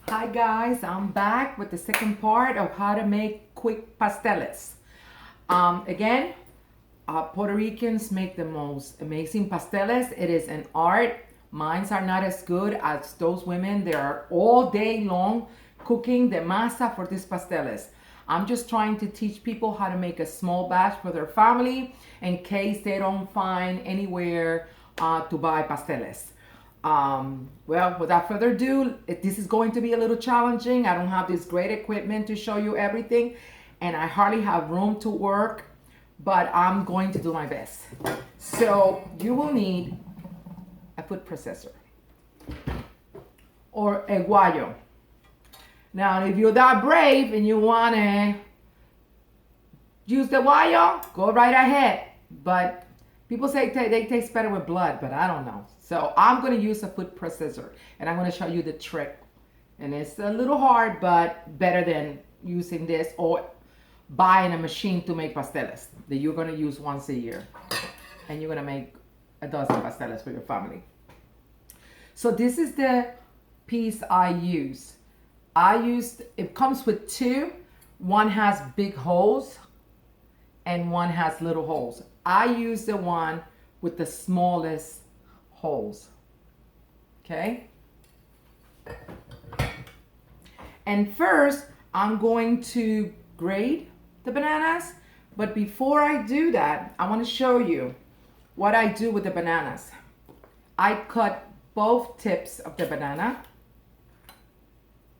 Hi guys, I'm back with the second part of how to make quick pasteles. Again, Puerto Ricans make the most amazing pasteles. It is an art. Mines are not as good as those women. They are all day long cooking the masa for these pasteles. I'm just trying to teach people how to make a small batch for their family in case they don't find anywhere to buy pasteles. Well, without further ado, this is going to be a little challenging. I don't have this great equipment to show you everything, and I hardly have room to work, but I'm going to do my best. So you will need a food processor or a guayo. Now, if you're that brave and you want to use the guayo, go right ahead. But people say they taste better with blood, but I don't know. So I'm going to use a food processor, and I'm going to show you the trick. And it's a little hard, but better than using this or buying a machine to make pasteles that you're going to use once a year. And you're going to make a dozen pasteles for your family. So this is the piece I use. It comes with two. One has big holes and one has little holes. I use the one with the smallest holes. Okay? And first, I'm going to grate the bananas. But before I do that, I want to show you what I do with the bananas. I cut both tips of the banana.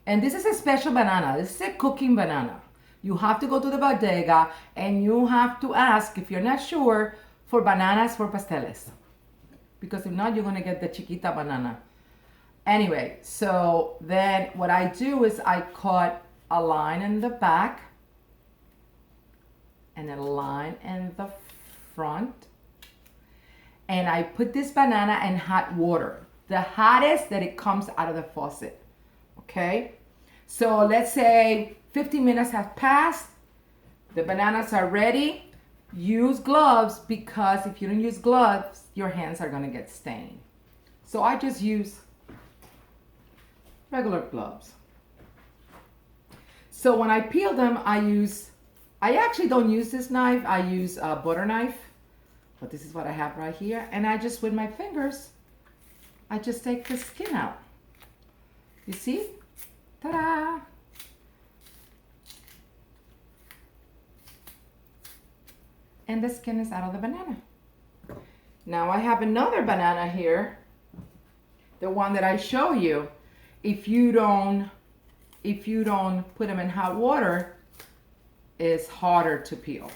And this is a special banana. This is a cooking banana. You have to go to the bodega and you have to ask, if you're not sure, for bananas for pasteles. Because if not, you're going to get the chiquita banana. Anyway, so then what I do is I cut a line in the back and a line in the front. And I put this banana in hot water. The hottest that it comes out of the faucet. Okay? So let's say 15 minutes have passed. The bananas are ready. Use gloves, because if you don't use gloves, your hands are going to get stained. So I just use regular gloves. So when I peel them, I actually don't use this knife. I use a butter knife. But this is what I have right here. And I just, with my fingers, I just take the skin out. You see? Ta-da! And the skin is out of the banana. Now I have another banana here. The one that I show you. If you don't put them in hot water, it's harder to peel.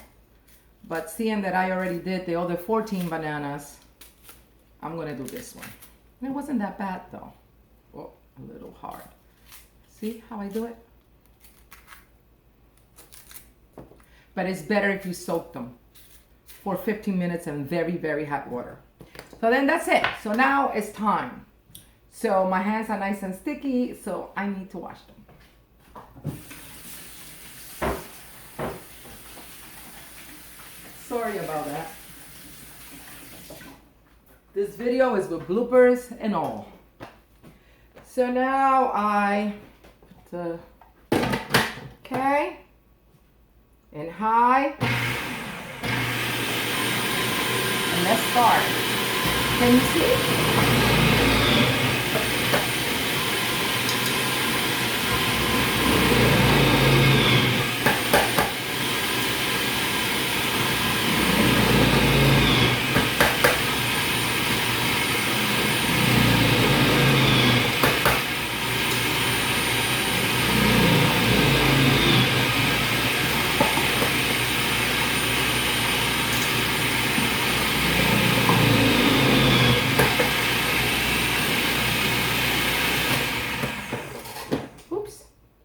But seeing that I already did the other 14 bananas, I'm gonna do this one. It wasn't that bad though. Oh, a little hard. See how I do it? But it's better if you soak them for 15 minutes in very, very hot water. So then that's it. So now it's time. So my hands are nice and sticky, so I need to wash them. Sorry about that. This video is with bloopers and all. So now I put the, okay, and high. And let's start. Can you see?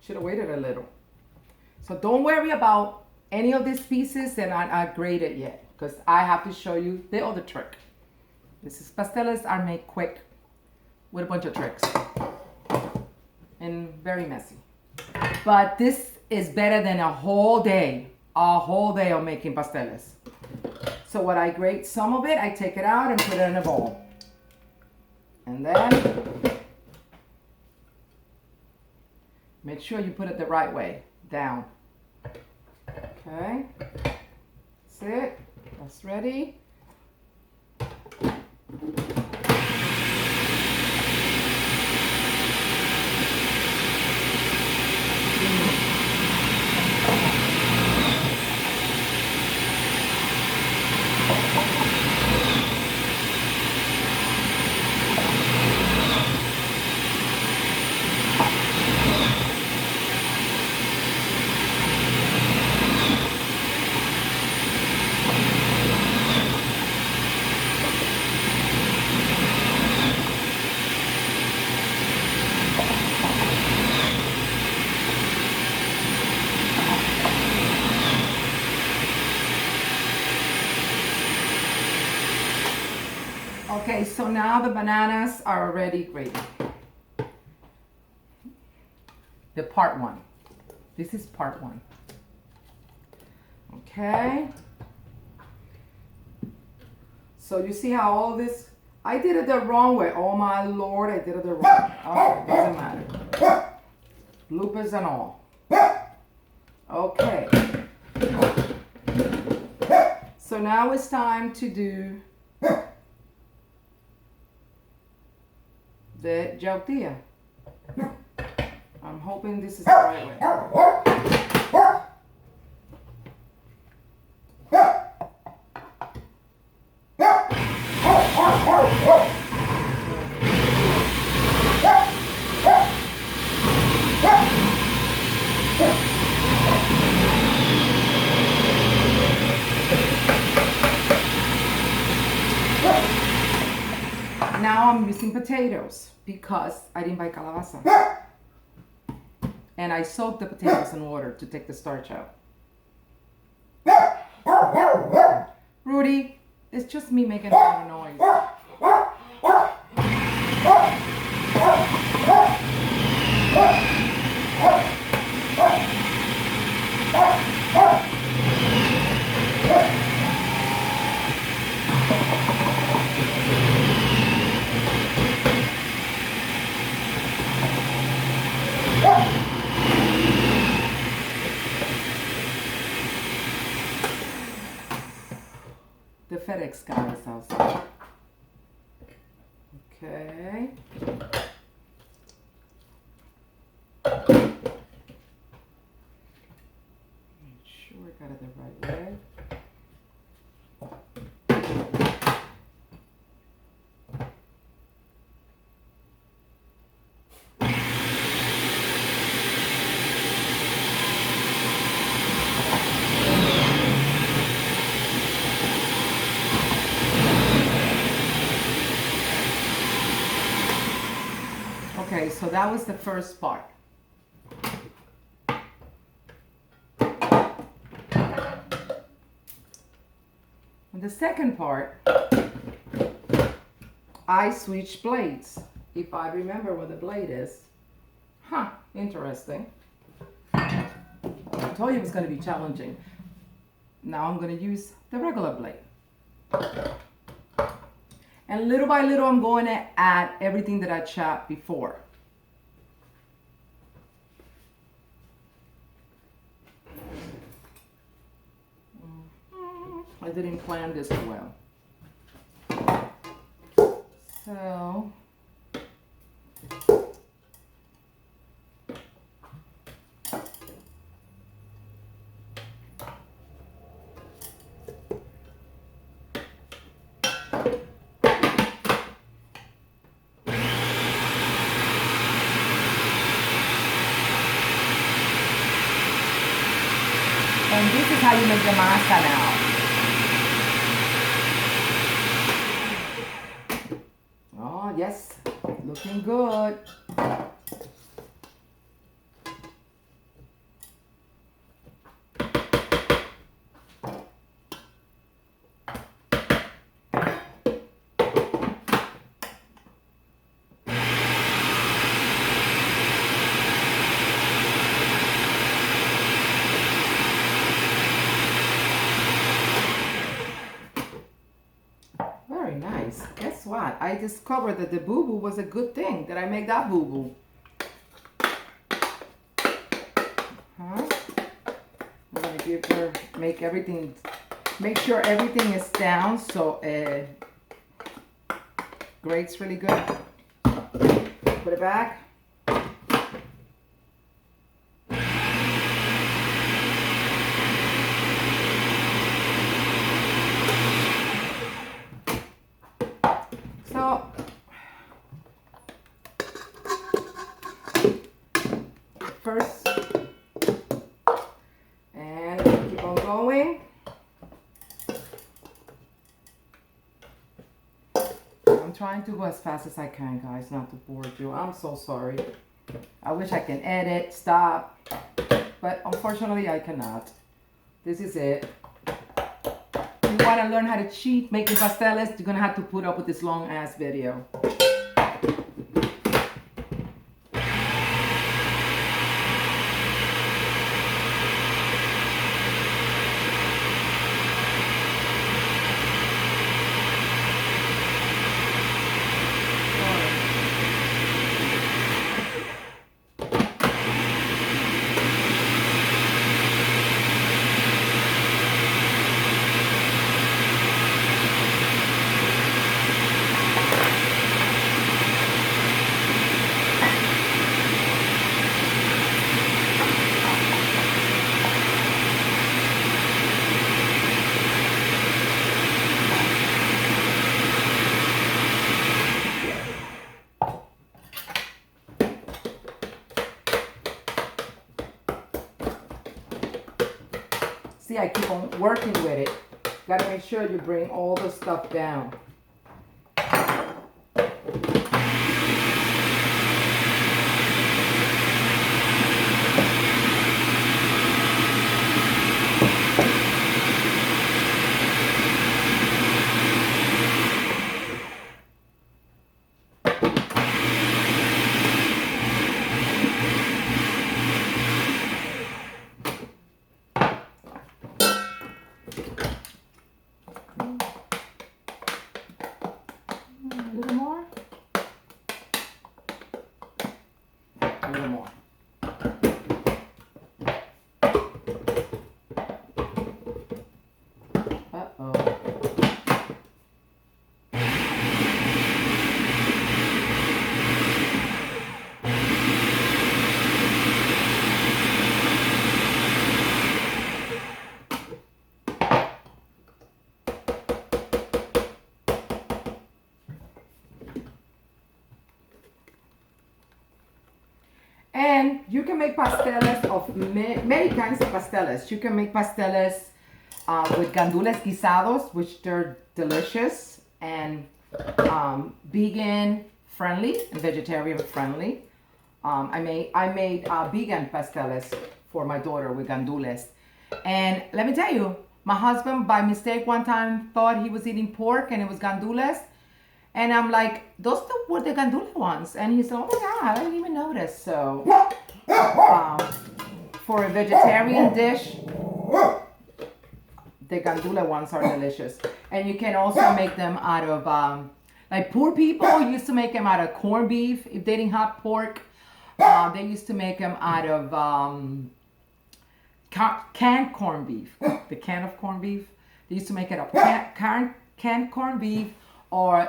Should have waited a little. So don't worry about any of these pieces that are not graded yet, because I have to show you the other trick. Pasteles are made quick with a bunch of tricks and very messy. But this is better than a whole day of making pasteles. So what I grate some of it, I take it out and put it in a bowl. And then Make sure you put it the right way, down. Okay, that's it, that's ready. Okay, so now the bananas are already grated. The part one. This is part one. Okay. So you see how all this, I did it the wrong way. Oh my Lord, I did it the wrong way. Okay, doesn't matter. Bloopers and all. Okay. So now it's time to do the tortilla. I'm hoping this is the right way. Now I'm using potatoes because I didn't buy calabaza. And I soaked the potatoes in water to take the starch out. Rudy, it's just me making a lot of noise. The FedEx guy is outside. Okay. Make sure I got it the right way. Okay, so that was the first part. And the second part, I switched blades. If I remember what the blade is. Huh, interesting. I told you it was going to be challenging. Now I'm going to use the regular blade. And little by little, I'm going to add everything that I chopped before. I didn't plan this well. So, and this is how you make the masa now. Oh, yes, looking good. Very nice. Guess what? I discovered that the boo-boo was a good thing. That I make that boo-boo. make everything, make sure everything is down so it grates really good. Put it back. So first, and keep on going. I'm trying to go as fast as I can, guys, not to bore you. I'm so sorry. I wish I can edit, stop, but unfortunately I cannot. This is it. If you want to learn how to cheat making pasteles, you're going to have to put up with this long ass video. See, I keep on working with it. Gotta make sure you bring all the stuff down. A little more. A little more. Uh-oh. And you can make pasteles of many kinds of pasteles. You can make pasteles with gandules guisados, which they're delicious and vegan friendly and vegetarian friendly. I made vegan pasteles for my daughter with gandules. And let me tell you, my husband by mistake one time thought he was eating pork and it was gandules. And I'm like, those were the gandula ones. And he said, oh my God, I didn't even notice. So for a vegetarian dish, the gandula ones are delicious. And you can also make them out of, like poor people used to make them out of corned beef. If they didn't have pork, they used to make them out of canned corned beef. The can of corned beef. They used to make it out of canned corned beef. Or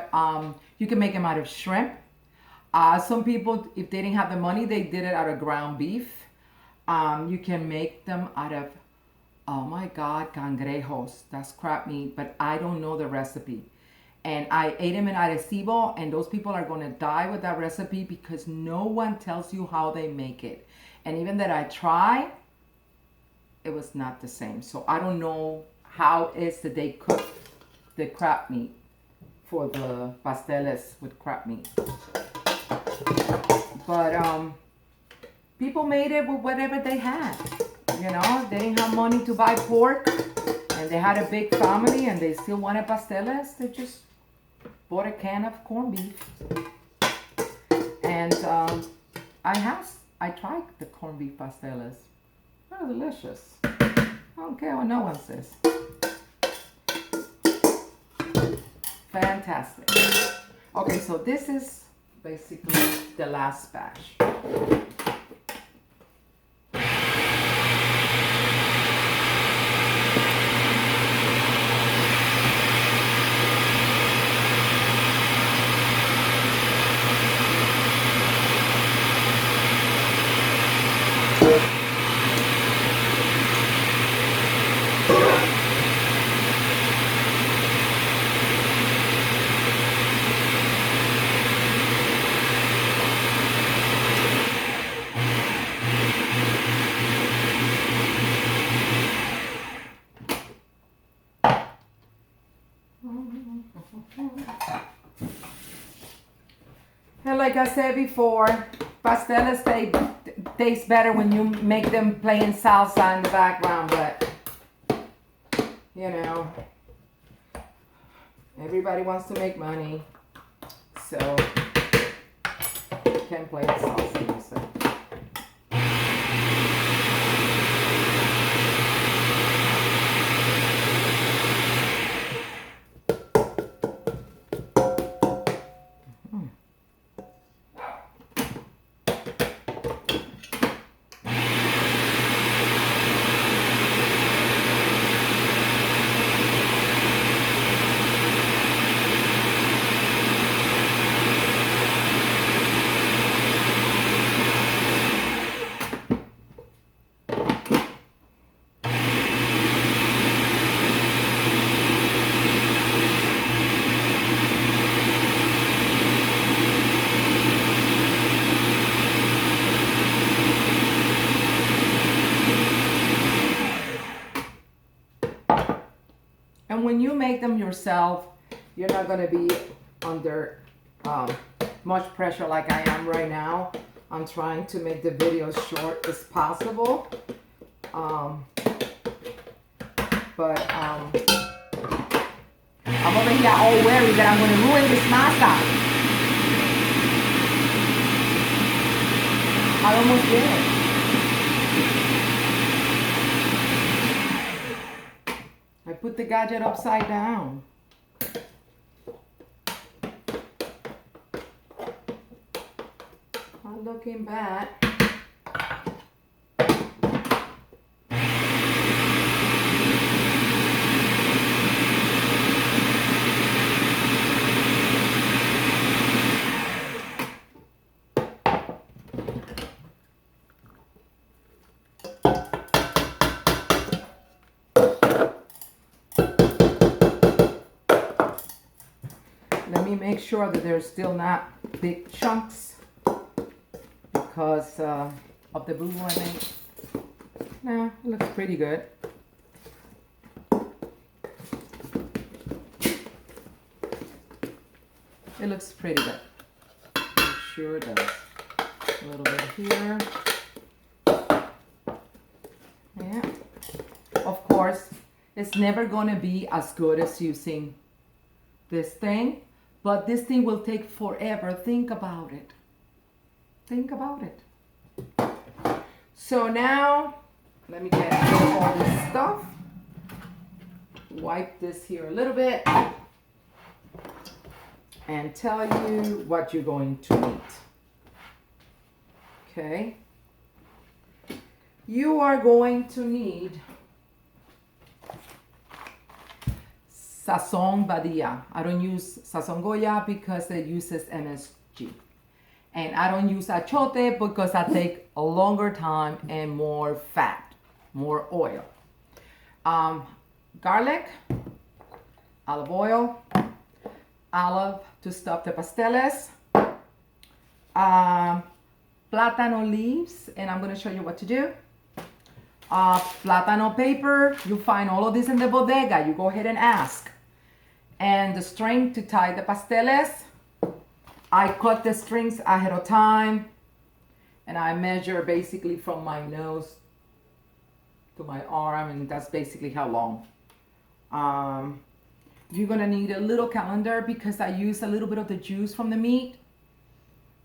you can make them out of shrimp. Some people, if they didn't have the money, they did it out of ground beef. You can make them out of, oh my God, cangrejos. That's crab meat, but I don't know the recipe. And I ate them in Arecibo, and those people are going to die with that recipe because no one tells you how they make it. And even that I try, it was not the same. So I don't know how it is that they cook the crab meat for the pasteles with crab meat. But people made it with whatever they had. You know, they didn't have money to buy pork and they had a big family and they still wanted pasteles. They just bought a can of corned beef. And I tried the corned beef pasteles. They're delicious. I don't care what no one says. Fantastic. Okay, so this is basically the last batch. like I said before, pasteles taste better when you make them playing salsa in the background, but you know, everybody wants to make money, so you can play the salsa music. And when you make them yourself, you're not going to be under much pressure like I am right now. I'm trying to make the video as short as possible. But I'm over here all worried that I'm going to ruin this masa. I almost did. I put the gadget upside down. Not looking bad. Let me make sure that there's still not big chunks because of the boo-boo I made. No, it looks pretty good. It looks pretty good. It sure does. A little bit here. Yeah. Of course, it's never going to be as good as using this thing. But this thing will take forever. Think about it. Think about it. So now, let me get rid of all this stuff. Wipe this here a little bit. And tell you what you're going to need. Okay. You are going to need Sazon Badia. I don't use Sazon Goya because it uses MSG. And I don't use achote because I take a longer time and more fat, more oil. Garlic, olive oil, olive to stuff the pasteles, plátano leaves, and I'm going to show you what to do. Plátano paper, you find all of this in the bodega. You go ahead and ask. And the string to tie the pasteles. I cut the strings ahead of time. And I measure basically from my nose to my arm. And that's basically how long. You're going to need a little calendar because I use a little bit of the juice from the meat.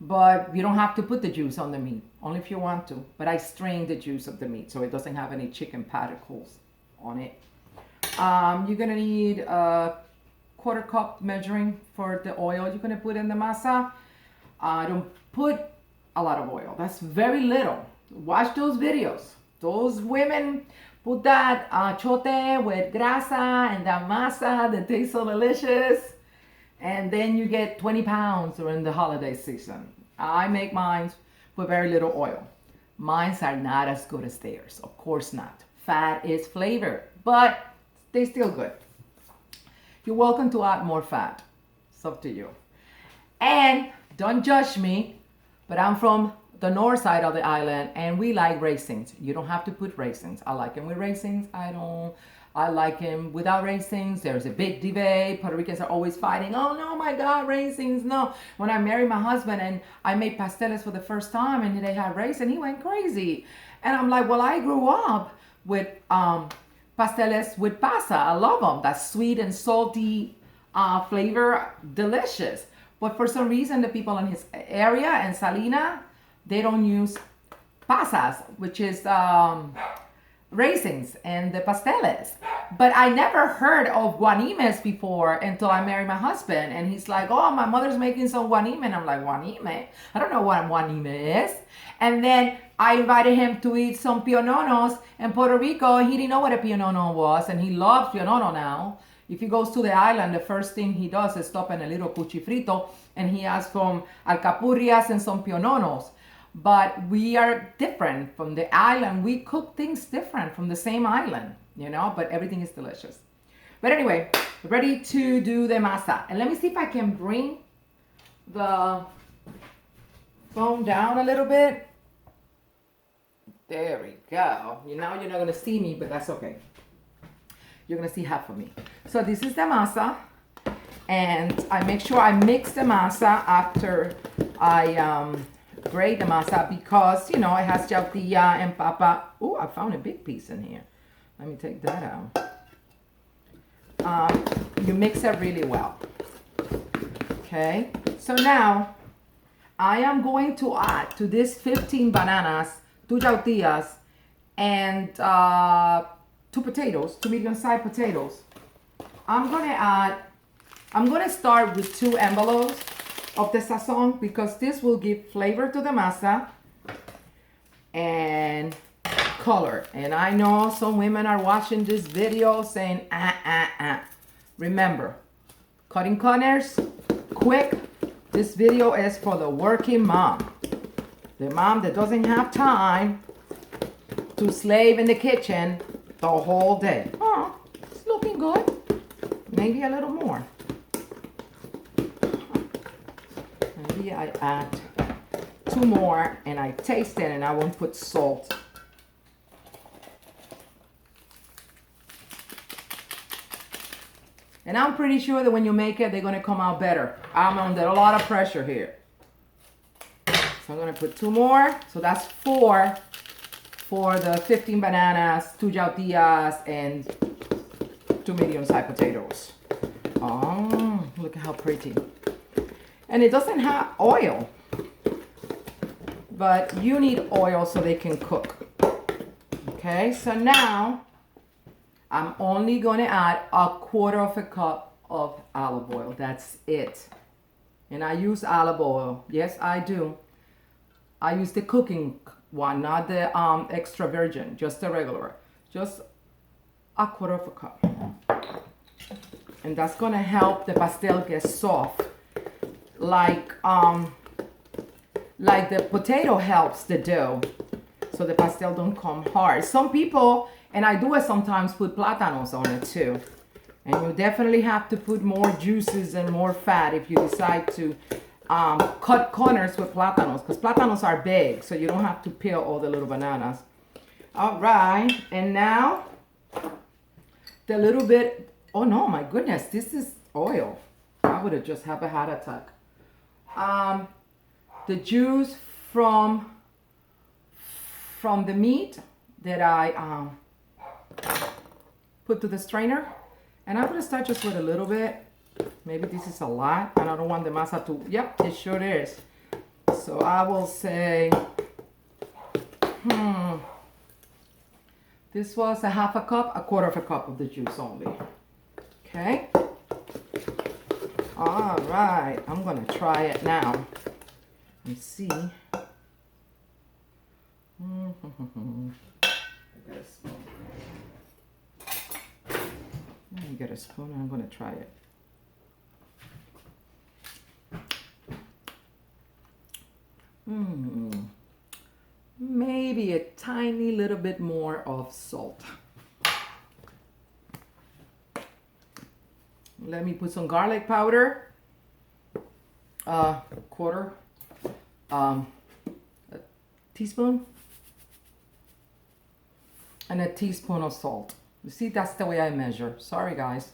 But you don't have to put the juice on the meat, only if you want to. But I strain the juice of the meat so it doesn't have any chicken particles on it. You're gonna need a 1/4 cup measuring for the oil you're gonna put in the masa. Don't put a lot of oil, that's very little. Watch those videos. Those women put that chote with grasa and that masa that tastes so delicious. And then you get 20 pounds during the holiday season. I make mine with very little oil. Mines are not as good as theirs. Of course not. Fat is flavor, but they're still good. You're welcome to add more fat. It's up to you. And don't judge me, but I'm from the north side of the island and we like raisins. You don't have to put raisins. I like them with raisins. I don't I like him without raisins. There's a big debate. Puerto Ricans are always fighting. Oh no, my God, raisins, no. When I married my husband and I made pasteles for the first time and they had raisins, he went crazy. And I'm like, well, I grew up with pasteles with pasa. I love them. That sweet and salty flavor, delicious. But for some reason, the people in his area in Salina, they don't use pasas, which is raisins and the pasteles. But I never heard of guanimes before until I married my husband. And he's like, oh, my mother's making some guanime. And I'm like, guanime? I don't know what guanime is. And then I invited him to eat some piononos in Puerto Rico. He didn't know what a pionono was. And he loves pionono now. If he goes to the island, the first thing he does is stop in a little cuchifrito. And he asks for alcapurrias and some piononos. But we are different from the island. We cook things different from the same island, you know, but everything is delicious. But anyway, ready to do the masa. And let me see if I can bring the phone down a little bit. There we go. Now you're not going to see me, but that's okay. You're going to see half of me. So this is the masa. And I make sure I mix the masa after I grate the masa because, you know, it has yautía and papa. Oh, I found a big piece in here. Let me take that out. You mix it really well. Okay. So now I am going to add to this 15 bananas, 2 yautillas, and 2 potatoes, 2 medium-sized potatoes. I'm going to start with 2 envelopes of the sazon because this will give flavor to the masa and color. And I know some women are watching this video saying, Remember, cutting corners, quick. This video is for the working mom. The mom that doesn't have time to slave in the kitchen the whole day. Oh, it's looking good. Maybe a little more. Maybe I add 2 more and I taste it and I won't put salt. And I'm pretty sure that when you make it, they're going to come out better. I'm under a lot of pressure here. So I'm going to put 2 more. So that's 4 for the 15 bananas, 2 yautillas, and 2 medium-sized potatoes. Oh, look at how pretty. And it doesn't have oil. But you need oil so they can cook. Okay, so now I'm only going to add 1/4 cup of olive oil. That's it. And I use olive oil. Yes, I do. I use the cooking one, not the extra virgin, just the regular. Just 1/4 cup. And that's going to help the pastel get soft. Like the potato helps the dough. So the pastel don't come hard. Some people, and I do it sometimes, put plátanos on it too. And you definitely have to put more juices and more fat if you decide to cut corners with plátanos. Because plátanos are big, so you don't have to peel all the little bananas. All right, and now the little bit, oh no, my goodness, this is oil. I would have just had a heart attack. The juice from the meat that I put to the strainer. And I'm going to start just with a little bit. Maybe this is a lot. And I don't want the masa to, yep, it sure is. So I will say, this was 1/2 cup, 1/4 cup of the juice only. Okay. All right, I'm going to try it now and see. Let me get a spoon and I'm going to try it. Maybe a tiny little bit more of salt. Let me put some garlic powder. 1/4 a teaspoon. And a teaspoon of salt. You see, that's the way I measure. Sorry, guys.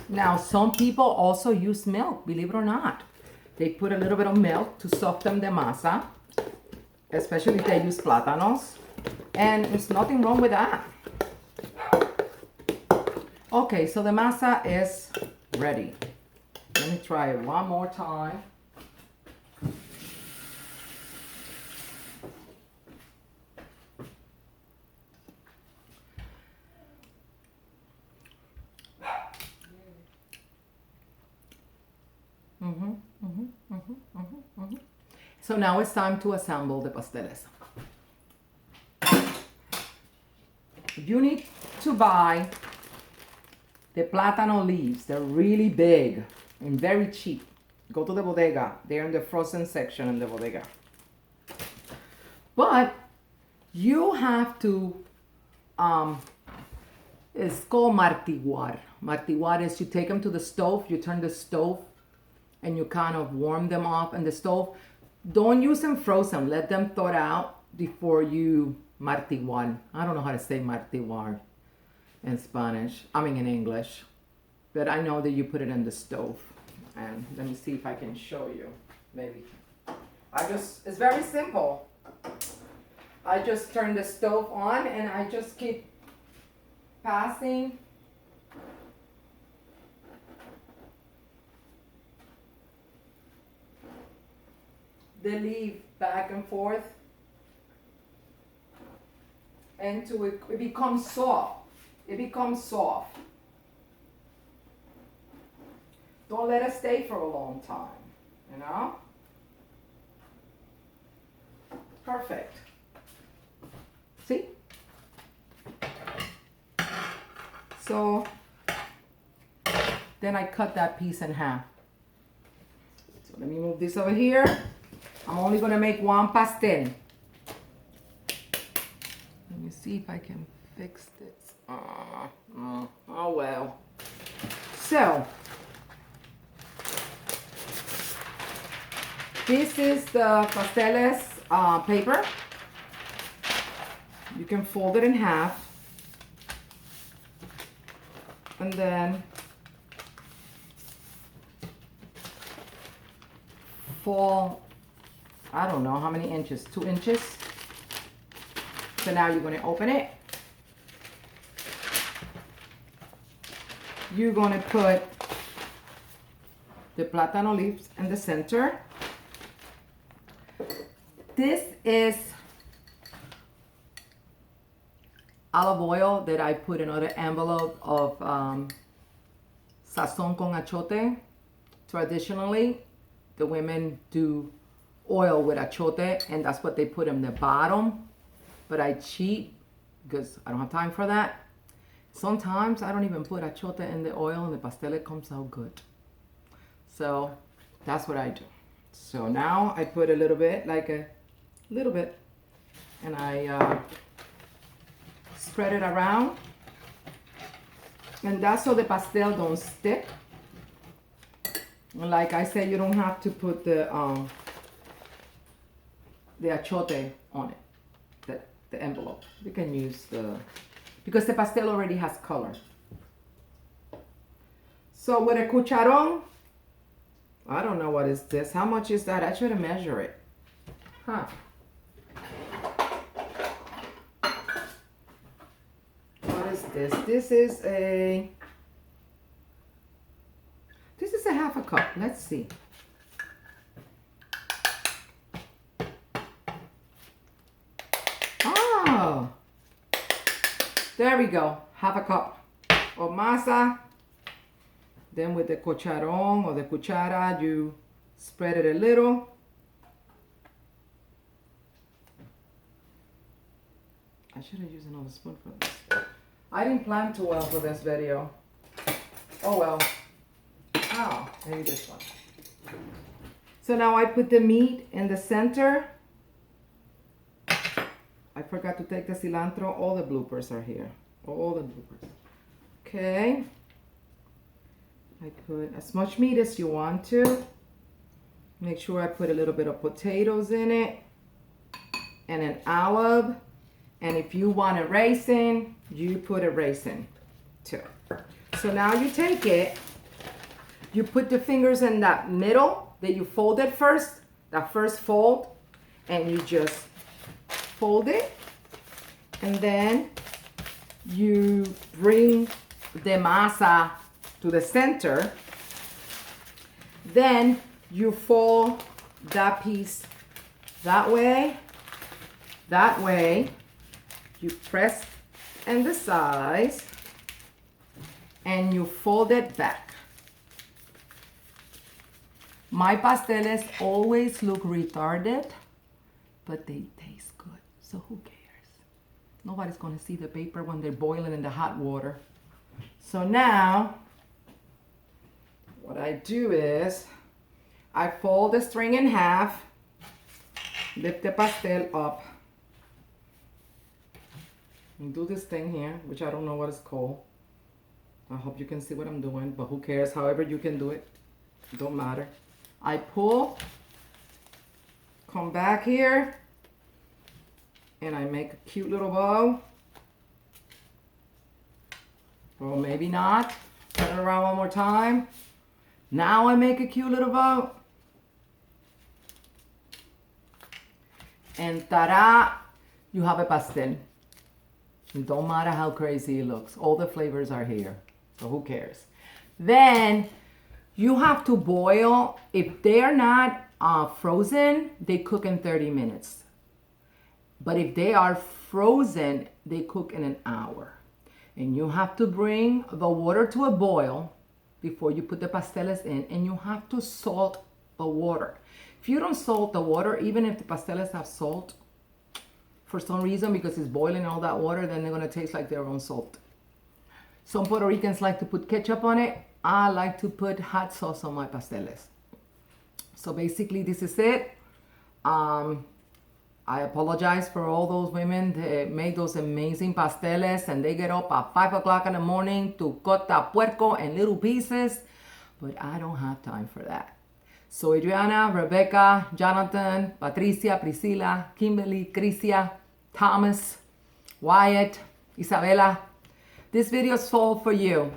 Now, some people also use milk, believe it or not. They put a little bit of milk to soften the masa, especially if they use plátanos. And there's nothing wrong with that. Okay, so the masa is ready. Let me try it one more time. So now it's time to assemble the pasteles. You need to buy the plátano leaves. They're really big and very cheap. Go to the bodega. They're in the frozen section in the bodega. But you have to, it's called martiguar. Martiguar is you take them to the stove, you turn the stove, and you kind of warm them off in the stove. Don't use them frozen. Let them thaw out before you martiguar. I don't know how to say martiguar in Spanish. I mean in English. But I know that you put it in the stove. And let me see if I can show you. Maybe. It's very simple. I just turn the stove on and I just keep passing the leaf back and forth until it becomes soft. It becomes soft. Don't let it stay for a long time, you know? Perfect. See? So then I cut that piece in half. So let me move this over here. I'm only gonna make one pastel. Let me see if I can fix this. Oh well. So this is the pasteles paper. You can fold it in half. And then fold, I don't know how many inches, 2 inches. So now you're gonna open it. You're gonna put the plátano leaves in the center. This is olive oil that I put in another envelope of sazón con achote. Traditionally, the women do oil with achote, and that's what they put in the bottom. But I cheat because I don't have time for that. Sometimes I don't even put achote in the oil, and the pastel comes out good. So that's what I do. So now I put a little bit, like a little bit, and I spread it around. And that's so the pastel don't stick. And like I said, you don't have to put the achote on it, the envelope. You can use because the pastel already has color. So with a cucharon, I don't know what is this. How much is that? I should measure it. Huh. What is this? This is a half a cup. Let's see. Oh, there we go. Half a cup of masa. Then with the cucharon or the cuchara, you spread it a little. I should have used another spoon for this. I didn't plan too well for this video. Oh well. Oh, maybe this one. So now I put the meat in the center. I forgot to take the cilantro. All the bloopers are here. All the bloopers. Okay. I put as much meat as you want to. Make sure I put a little bit of potatoes in it. and an olive. And if you want a raisin, you put a raisin too. So now you take it, you put the fingers in that middle that you folded first, that first fold, and you just fold it. And then you bring the masa to the center. Then you fold that piece that way. You press in the sides and you fold it back. My pasteles always look retarded, but they taste good, so who cares? Nobody's gonna see the paper when they're boiling in the hot water. So now, what I do is, I fold the string in half, lift the pastel up, and do this thing here, which I don't know what it's called. I hope you can see what I'm doing, but who cares? However you can do it, don't matter. I pull, come back here, and I make a cute little bow. Or maybe not. Turn it around one more time. Now I make a cute little bow. And ta-da! You have a pastel. It don't matter how crazy it looks. All the flavors are here. So who cares? Then you have to boil. If they're not frozen, they cook in 30 minutes. But if they are frozen, they cook in an hour. And you have to bring the water to a boil before you put the pasteles in, and you have to salt the water. If you don't salt the water, even if the pasteles have salt, for some reason, because it's boiling all that water, then they're gonna taste like their own salt. Some Puerto Ricans like to put ketchup on it. I like to put hot sauce on my pasteles. So basically this is it. I apologize for all those women that made those amazing pasteles and they get up at 5 o'clock in the morning to cut that puerco in little pieces, but I don't have time for that. So Adriana, Rebecca, Jonathan, Patricia, Priscilla, Kimberly, Crisia, Thomas, Wyatt, Isabella, this video is all for you.